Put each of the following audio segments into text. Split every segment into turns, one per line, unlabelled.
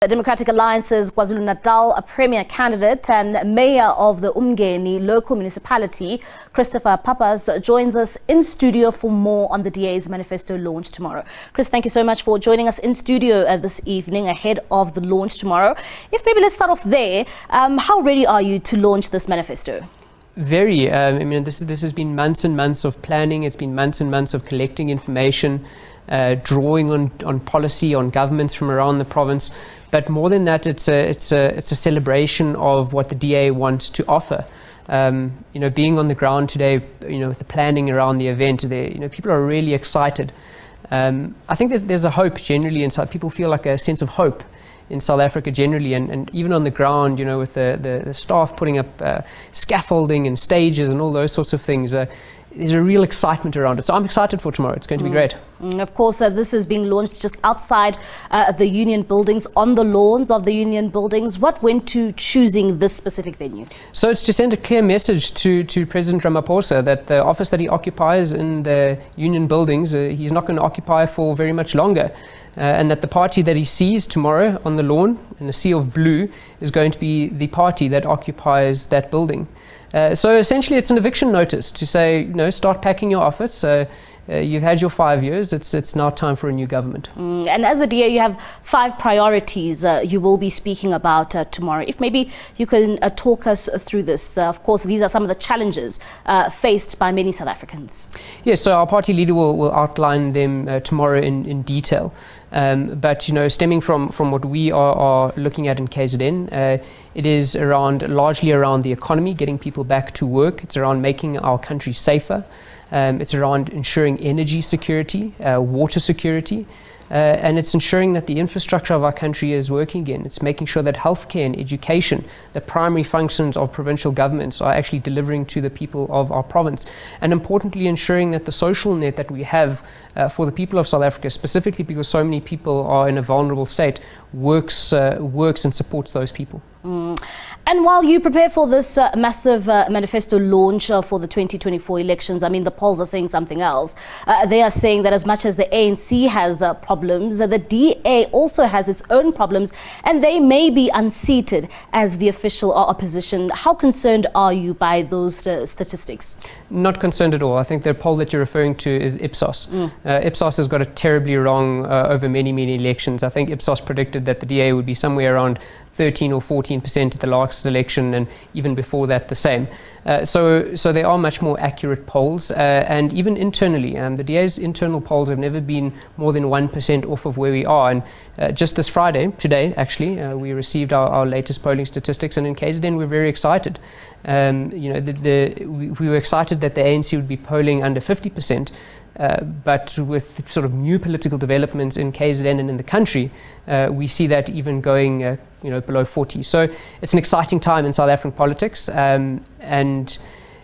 The Democratic Alliance's KwaZulu-Natal Premier candidate and Mayor of the uMngeni Local Municipality Christopher Pappas joins us in studio for more on the DA's manifesto launch tomorrow. Chris, thank you so much for joining us in studio this evening ahead of the launch tomorrow. If maybe let's start off there, how ready are you to launch this manifesto?
Very. I mean, this has been months and months of planning. It's been months and months of collecting information, drawing on policy, on governments from around the province. But more than that, it's a celebration of what the DA wants to offer. Being on the ground today, with the planning around the event, people are really excited. I think there's a hope generally inside. People feel like a sense of hope in South Africa generally, and even on the ground, with the staff putting up scaffolding and stages and all those sorts of things. There's a real excitement around it. So I'm excited for tomorrow. It's going to be great.
Of course, this is being launched just outside the union buildings, on the lawns of the union buildings. What went to choosing this specific venue?
So it's to send a clear message to President Ramaphosa that the office that he occupies in the union buildings, he's not going to occupy for very much longer. And that the party that he sees tomorrow on the lawn in a sea of blue is going to be the party that occupies that building. So essentially it's an eviction notice to say, start packing your office. You've had your 5 years. It's now time for a new government.
And as the DA, you have 5 priorities you will be speaking about tomorrow. If maybe you can talk us through this. Of course, these are some of the challenges faced by many South Africans.
Yes, so our party leader will outline them tomorrow in detail. But stemming from what we are looking at in KZN, it is largely around the economy, getting people back to work. It's around making our country safer. It's around ensuring energy security, water security, and it's ensuring that the infrastructure of our country is working again. It's making sure that healthcare and education, the primary functions of provincial governments, are actually delivering to the people of our province. And importantly, ensuring that the social net that we have for the people of South Africa, specifically because so many people are in a vulnerable state, works and supports those people.
And while you prepare for this massive manifesto launch for the 2024 elections, I mean, the polls are saying something else. They are saying that as much as the ANC has problems, the DA also has its own problems, and they may be unseated as the official opposition. How concerned are you by those statistics?
Not concerned at all. I think the poll that you're referring to is Ipsos. Ipsos has got it terribly wrong over many elections. I think Ipsos predicted that the DA would be somewhere around 13 or 14% at the last election, and even before that the same. So they are much more accurate polls, and even internally, the DA's internal polls have never been more than 1% off of where we are. And just this Friday, today actually, we received our latest polling statistics, and in KZN we're very excited. We were excited that the ANC would be polling under 50%. But with sort of new political developments in KZN and in the country, we see that even going below 40. So it's an exciting time in South African politics. And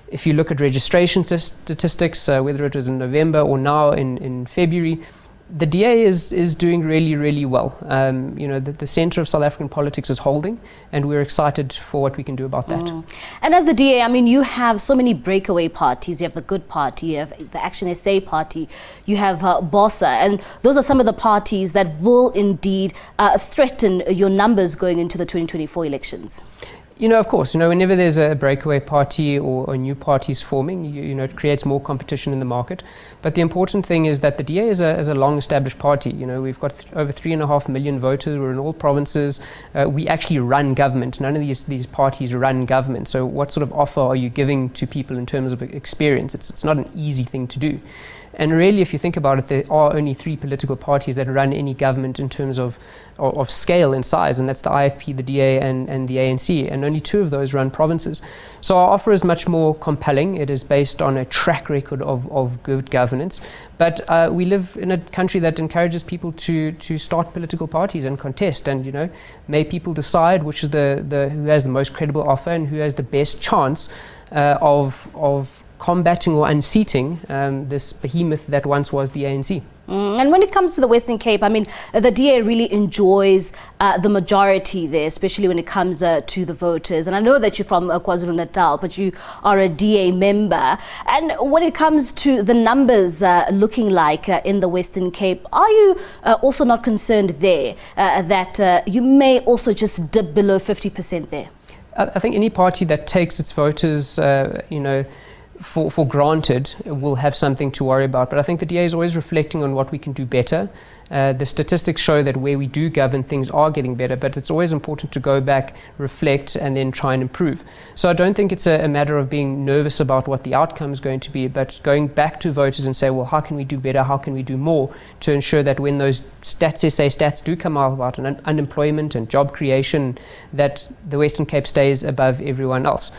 if you look at registration statistics, whether it was in November or now in February, the DA is doing really well. The centre of South African politics is holding, and we're excited for what we can do about that.
And as the DA, I mean, you have so many breakaway parties. You have the Good Party, you have the Action SA Party, you have BOSA, and those are some of the parties that will indeed threaten your numbers going into the 2024 elections.
Of course, whenever there's a breakaway party or new parties forming, it creates more competition in the market. But the important thing is that the DA is a long-established party. We've got over 3.5 million voters. We're in all provinces. We actually run government. None of these parties run government. So what sort of offer are you giving to people in terms of experience? It's not an easy thing to do. And really, if you think about it, there are only 3 political parties that run any government in terms of scale and size, and that's the IFP, the DA, and the ANC, and only 2 of those run provinces. So our offer is much more compelling. It is based on a track record of good governance, but we live in a country that encourages people to start political parties and contest, and may people decide which is who has the most credible offer and who has the best chance of combating or unseating this behemoth that once was the ANC.
And when it comes to the Western Cape, I mean, the DA really enjoys the majority there, especially when it comes to the voters. And I know that you're from KwaZulu-Natal, but you are a DA member. And when it comes to the numbers looking like in the Western Cape, are you also not concerned there that you may also just dip below 50% there?
I think any party that takes its voters, for granted will have something to worry about. But I think the DA is always reflecting on what we can do better. The statistics show that where we do govern, things are getting better, but it's always important to go back, reflect, and then try and improve. So I don't think it's a matter of being nervous about what the outcome is going to be, but going back to voters and say, well, how can we do better? How can we do more to ensure that when those stats do come out about unemployment and job creation, that the Western Cape stays above everyone else.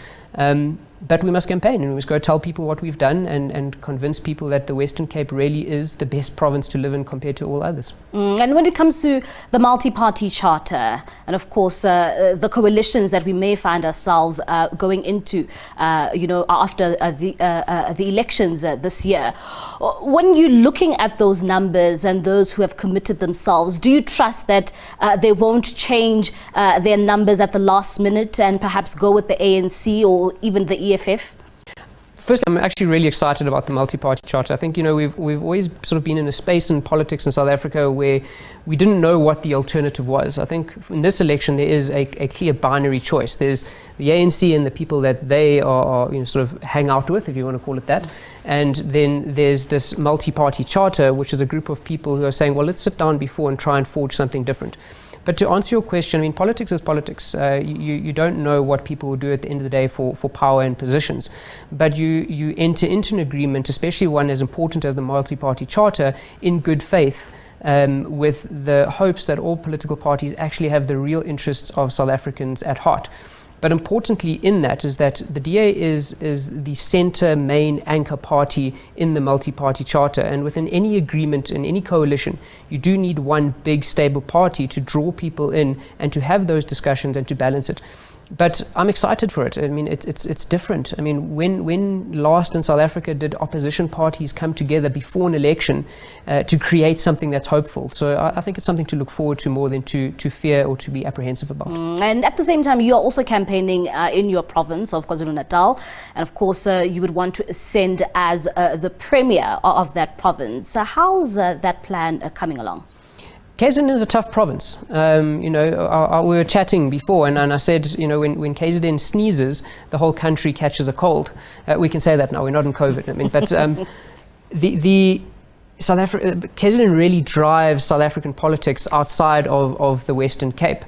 But we must campaign, and we must go tell people what we've done and convince people that the Western Cape really is the best province to live in compared to all others.
And when it comes to the multi-party charter and of course the coalitions that we may find ourselves going into after the elections this year, when you're looking at those numbers and those who have committed themselves, do you trust that they won't change their numbers at the last minute and perhaps go with the ANC or even the EFF?
First, I'm actually really excited about the multi-party charter. I think, we've always sort of been in a space in politics in South Africa where we didn't know what the alternative was. I think in this election there is a clear binary choice. There's the ANC and the people that they are sort of hang out with, if you want to call it that. And then there's this multi-party charter, which is a group of people who are saying, well, let's sit down before and try and forge something different. But to answer your question, I mean, politics is politics. You don't know what people will do at the end of the day for power and positions. But you enter into an agreement, especially one as important as the multi-party charter, in good faith, with the hopes that all political parties actually have the real interests of South Africans at heart. But importantly in that is that the DA is the centre, main anchor party in the multi-party charter. And within any agreement, in any coalition, you do need one big stable party to draw people in and to have those discussions and to balance it. But I'm excited for it. I mean, it's different. I mean, when last in South Africa did opposition parties come together before an election to create something that's hopeful? So I think it's something to look forward to more than to fear or to be apprehensive about.
And at the same time, you are also campaigning in your province of KwaZulu-Natal. And of course, you would want to ascend as the Premier of that province. So how's that plan coming along?
KZN is a tough province. We were chatting before, and I said, when KZN sneezes, the whole country catches a cold. We can say that now. We're not in COVID. I mean, but the South Africa, KZN really drives South African politics outside of the Western Cape.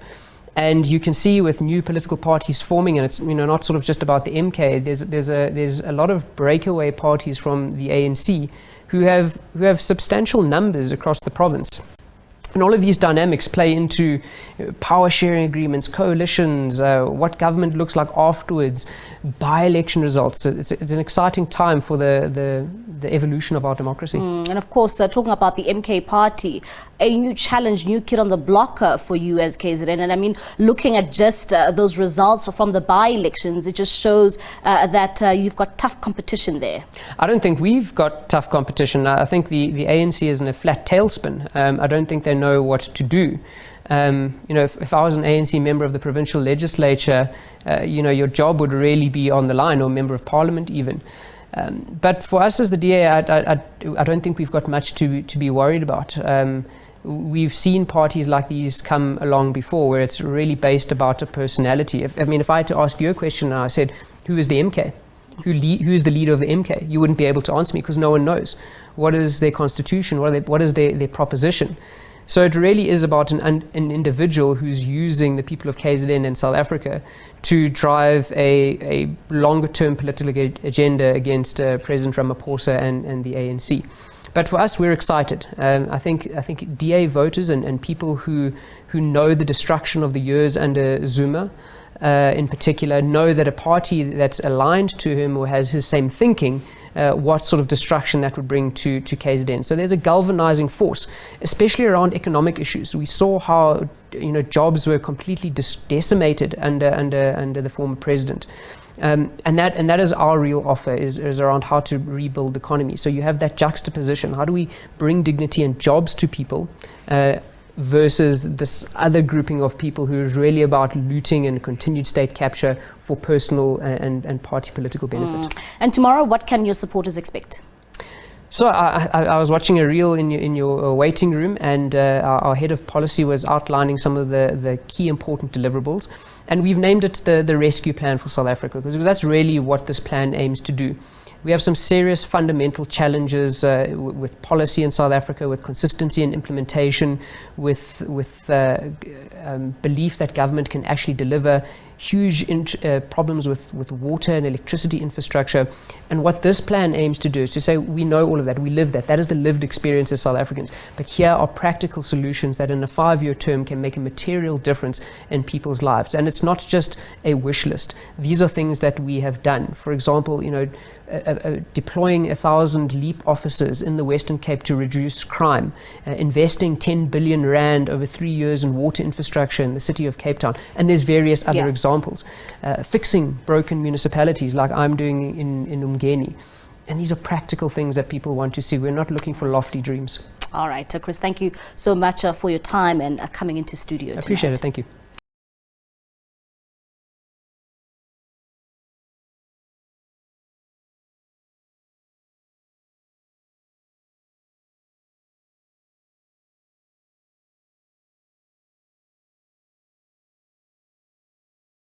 And you can see with new political parties forming, and it's not sort of just about the MK. There's a lot of breakaway parties from the ANC who have substantial numbers across the province. And all of these dynamics play into power sharing agreements, coalitions, what government looks like afterwards, by-election results. It's an exciting time for the evolution of our democracy.
And of course, talking about the MK party, a new challenge, new kid on the block for you as KZN. And I mean, looking at just those results from the by-elections, it just shows that you've got tough competition there.
I don't think we've got tough competition. I think the ANC is in a flat tailspin. I don't think they know what to do. If I was an ANC member of the provincial legislature, your job would really be on the line, or member of parliament even. But for us as the DA, I don't think we've got much to be worried about. We've seen parties like these come along before, where it's really based about a personality. If I had to ask you a question and I said, who is the MK? Who is the leader of the MK? You wouldn't be able to answer me because no one knows. What is their constitution? What is their proposition? So it really is about an individual who's using the people of KZN and South Africa to drive a longer-term political agenda against President Ramaphosa and the ANC. But for us, we're excited. I think DA voters and people who know the destruction of the years under Zuma, in particular, know that a party that's aligned to him or has his same thinking what sort of destruction that would bring to KZN. So there's a galvanizing force, especially around economic issues. We saw how jobs were completely decimated under the former president. And that is our real offer, is around how to rebuild the economy. So you have that juxtaposition. How do we bring dignity and jobs to people versus this other grouping of people who is really about looting and continued state capture for personal and party political benefit.
And tomorrow, what can your supporters expect?
So I was watching a reel in your waiting room, and our head of policy was outlining some of the key important deliverables. And we've named it the rescue plan for South Africa, because that's really what this plan aims to do. We have some serious fundamental challenges with policy in South Africa, with consistency and implementation, with belief that government can actually deliver, huge problems with water and electricity infrastructure. And what this plan aims to do is to say, we know all of that, we live that. That is the lived experience as South Africans. But here are practical solutions that in a 5-year term can make a material difference in people's lives. And it's not just a wish list. These are things that we have done. For example, deploying 1,000 LEAP officers in the Western Cape to reduce crime, investing 10 billion rand over 3 years in water infrastructure in the city of Cape Town, and there's various other examples. Fixing broken municipalities like I'm doing in uMngeni. And these are practical things that people want to see. We're not looking for lofty dreams.
All right, Chris, thank you so much for your time and coming into studio tonight.
I appreciate it. Thank you.